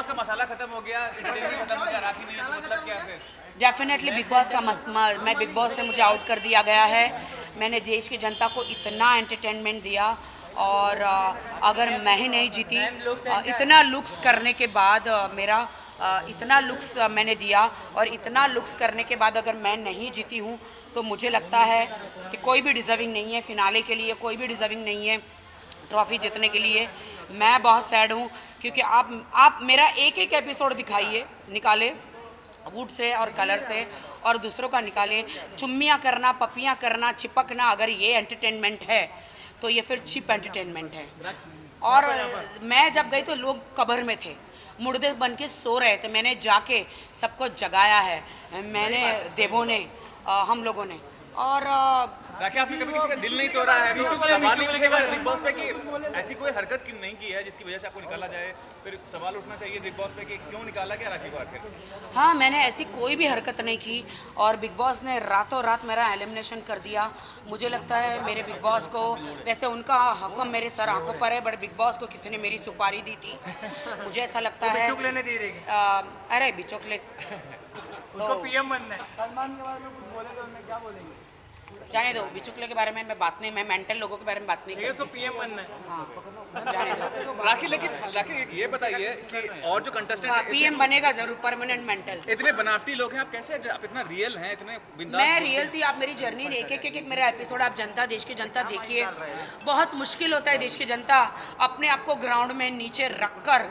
Boss का मसाला खत्म हो गया, इंटरटेनमेंट खत्म हो गया, राखी नहीं है, मतलब क्या फिर? डेफिनेटली बिग बॉस का मैं बिग बॉस से मुझे आउट कर दिया गया है। मैंने देश की जनता को इतना एंटरटेनमेंट दिया और अगर मैं ही नहीं जीती, इतना लुक्स करने के बाद इतना लुक्स मैंने दिया और इतना लुक्स करने के बाद अगर मैं नहीं जीती हूँ तो मुझे लगता है कि कोई भी डिज़र्विंग नहीं है फिनाले के लिए, कोई भी डिज़र्विंग नहीं है ट्रॉफी जीतने के लिए। मैं बहुत सैड हूँ क्योंकि आप मेरा एक एक एपिसोड दिखाइए, निकाले वुड से और कलर से और दूसरों का निकालें। चुम्मियाँ करना, पपियाँ करना, चिपकना, अगर ये एंटरटेनमेंट है तो ये फिर चिप एंटरटेनमेंट है। और मैं जब गई तो लोग कब्र में थे, मुर्दे बन के सो रहे थे, मैंने जाके सबको जगाया है, मैंने देवों ने, हम लोगों ने। और राखी, आपने कभी किसी का दिल नहीं तोड़ा है तो सवाल नहीं उठेगा बिग बॉस पे कि ऐसी कोई हरकत क्यों नहीं की है जिसकी वजह से आपको निकाला जाए? फिर सवाल उठना चाहिए बिग बॉस पे कि क्यों निकाला गया राखी को आखिर? हाँ, मैंने ऐसी कोई भी हरकत नहीं की और बिग बॉस ने रातों रात मेरा एलिमिनेशन कर दिया। मुझे लगता है मेरे बिग बॉस को, वैसे उनका हुक्म मेरे सर आंखों पर है, बट बिग बॉस को किसी ने मेरी सुपारी दी थी। मुझे ऐसा लगता है अरे बिचौक ले उसको पीएम बनना है। सलमान के बारे में कुछ बोले तो उन्हें क्या बोलेंगे? जाने दो, बिचुकले के बारे में मैं बात नहीं, मैं मेंटल लोगों के बारे में बात नहीं करती। तो पीएम बनना है। हाँ, जाने दो। राखी, लेकिन राखी ये बताइए कि और जो कंटेस्टेंट हाँ, पीएम बनेगा जरूर, परमानेंट मेंटल। इतने बनावटी लोग हैं, आप कैसे, आप इतना रियल हैं, इतने बिंदास? मैं रियल थी। आप मेरी जर्नी एक एक मेरा एपिसोड आप जनता, देश की जनता देखिए। बहुत मुश्किल होता है देश की जनता अपने आप को ग्राउंड में नीचे रख कर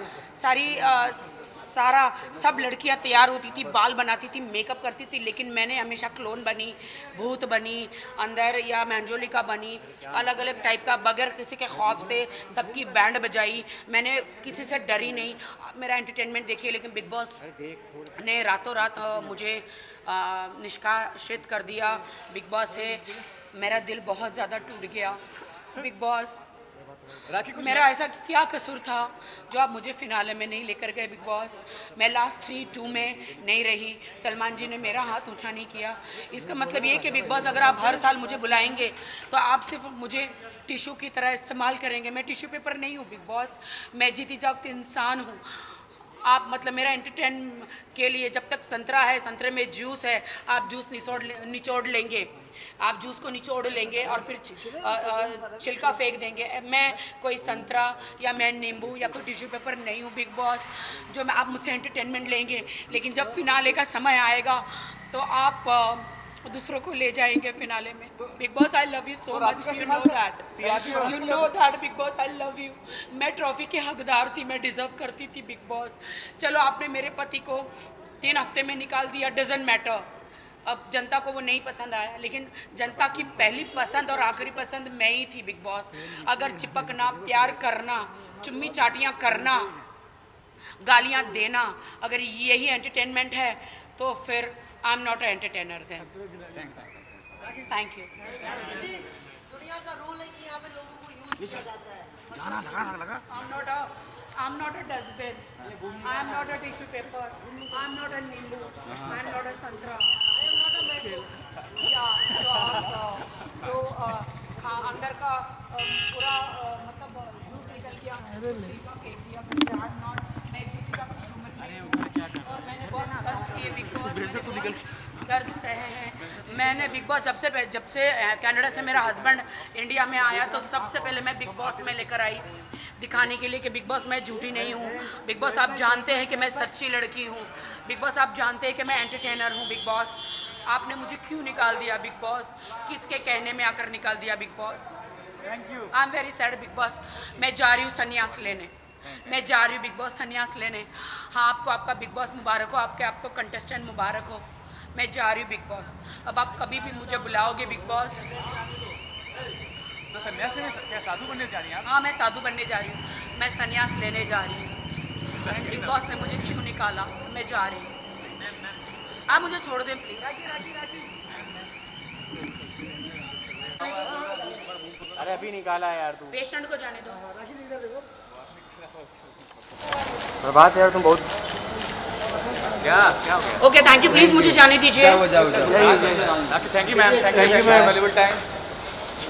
सब लड़कियां तैयार होती थी, बाल बनाती थी, मेकअप करती थी, लेकिन मैंने हमेशा क्लोन बनी, भूत बनी अंदर या मैंजोलिका बनी, अलग अलग टाइप का, बगैर किसी के खौफ से सबकी बैंड बजाई। मैंने किसी से डरी नहीं। मेरा एंटरटेनमेंट देखिए। लेकिन बिग बॉस ने रातों रात मुझे निष्कासित कर दिया। बिग बॉस से मेरा दिल बहुत ज़्यादा टूट गया। बिग बॉस, मेरा ऐसा क्या कसूर था जो आप मुझे फिनाले में नहीं लेकर गए? बिग बॉस, मैं लास्ट 3-2 में नहीं रही, सलमान जी ने मेरा हाथ ऊंचा नहीं किया। इसका मतलब ये कि बिग बॉस अगर आप हर साल मुझे बुलाएंगे तो आप सिर्फ मुझे टिश्यू की तरह इस्तेमाल करेंगे। मैं टिश्यू पेपर नहीं हूँ बिग बॉस, मैं जीती जागती इंसान हूँ। आप मतलब मेरा एंटरटेन के लिए, जब तक संतरा है, संतरे में जूस है, आप जूस निचोड़ लेंगे, आप जूस को निचोड़ लेंगे और फिर छिलका फेंक देंगे। मैं कोई संतरा या मैं नींबू या कोई टिश्यू पेपर नहीं हूँ बिग बॉस जो मैं आप मुझसे एंटरटेनमेंट लेंगे। लेकिन जब फिनाले का समय आएगा तो आप दूसरों को ले जाएंगे फिनाले में। Big boss, I love you so much, you know that big boss, I love you. मैं ट्रॉफी की हकदार थी, मैं डिजर्व करती थी बिग बॉस। चलो आपने मेरे पति को 3 हफ्ते में निकाल दिया, डजंट मैटर। अब जनता को वो नहीं पसंद आया, लेकिन जनता की पहली पसंद और आखिरी पसंद मैं ही थी बिग बॉस। अगर चिपकना, प्यार करना, चुम्मी चाटियाँ करना, गालियाँ देना, अगर यही एंटरटेनमेंट है तो फिर I am not a entertainer then. Thank you. दुनिया का रूल है कि यहाँ पे लोगों को यूज किया जाता है। I'm not a dustbin. I am not a tissue paper. I am not a नींबू. I am not a संतरा. I am not a mango. जो अंदर का पूरा मतलब जूस निकल गया, छिलका फेंक दिया। मैं जीती का और मैंने बहुत कष्ट किए बिग बॉस, मैंने दर्द सहे हैं। मैंने बिग बॉस जब से कनाडा से मेरा हस्बैंड इंडिया में आया तो सबसे पहले मैं बिग बॉस में लेकर आई दिखाने के लिए कि बिग बॉस मैं झूठी नहीं हूँ। बिग बॉस आप जानते हैं कि मैं सच्ची लड़की हूँ। बिग बॉस आप जानते हैं कि मैं एंटरटेनर हूँ। बिग बॉस, आपने मुझे क्यों निकाल दिया? बिग बॉस, किसके कहने में आकर निकाल दिया? Big boss, thank you. I am very sad big boss. मैं जा रही हूँ संन्यास लेने, मैं जा रही हूँ बिग बॉस संन्यास लेने। हाँ, आपको आपका बिग बॉस मुबारक हो, आपको कंटेस्टेंट मुबारक हो। मैं जा रही हूँ बिग बॉस। अब आप कभी भी मुझे बुलाओगे बिग बॉस तो संन्यास लेने क्या साधु बनने जा रही हैं आप? हाँ, मैं साधु बनने जा रही हूँ, मैं संन्यास लेने जा रही हूँ। बिग बॉस ने मुझे क्यों निकाला? मैं जा रही हूँ, आप मुझे छोड़ दें प्लीज। अरे अभी निकाला है यार तू। पेशेंट को जाने दो। प्रभात यार, तुम बहुत क्या क्या हो गया? ओके, थैंक यू, प्लीज मुझे जाने दीजिए। Thank you ma'am, thank you ma'am, valuable time.